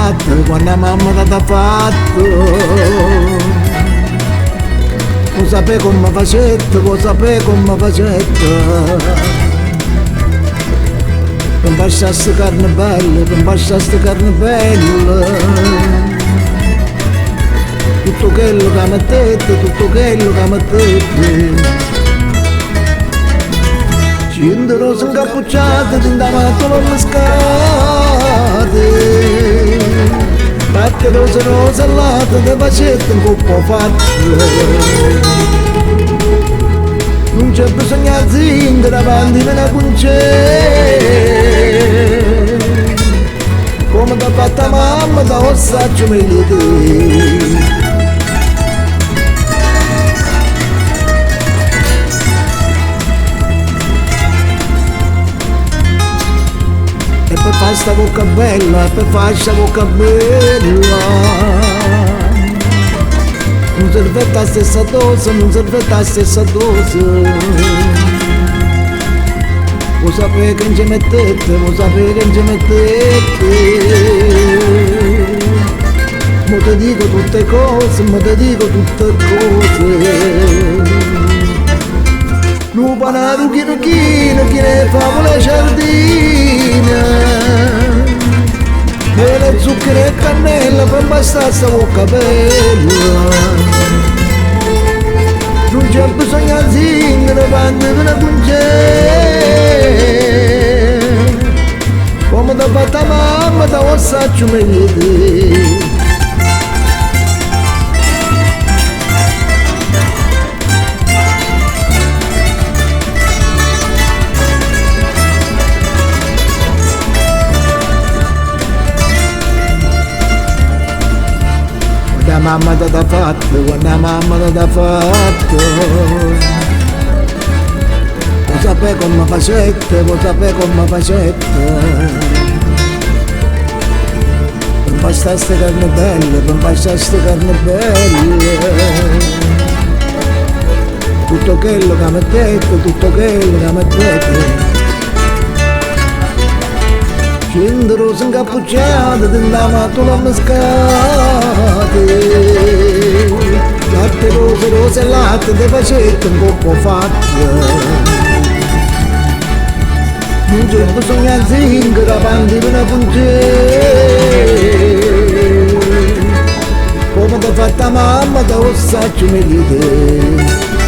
fatto, quando mamma t'ha fatto. Vuoi sapere come facette, vuoi sapere come facette. Per baciare sta carne bella, per baciare sta carne bella. Tutto quello che mettete, tutto quello che mettete. Cinque rose incappucciate, tindamatto non mi scade. Fatte rose rosellate, te facette un po' fatte. Non c'è bisogno di zinga davanti me ne concè. Come t'ha fatta mamma, da ossaccio meglio te. E per fare sta bocca bella, e per fare sta bocca bella. Non serve la stessa dose, non serve la stessa dose. Vuoi sapere che ci mettete, vuoi sapere che ci mettete. Mo te dico tutte cose, mo te dico tutte cose. Lupa una ruchino, chi ne fa le giardine. E le zucchero e cannella per bastare sta bocca bella. Non c'è bisogno di zingare quando te ne concè. Come t'ha fatta mamma, te lo saccio meglio te. Quando mamma t'ha fatto, quando mamma t'ha fatto. Vuoi sapere come facette, vuoi sapere come facette. Per bastare ste carne belle, per bastare ste carne belle. Tutto quello che mettete, tutto quello che mettete. Cinque rose incappucciate, tindamatto non mi scade. Latte rose, rose e latte, te facette un po' fatte. Non c'è bisogno di zingara, avanti per una concè. Come t'ha fatta mamma, te lo saccio meglio te.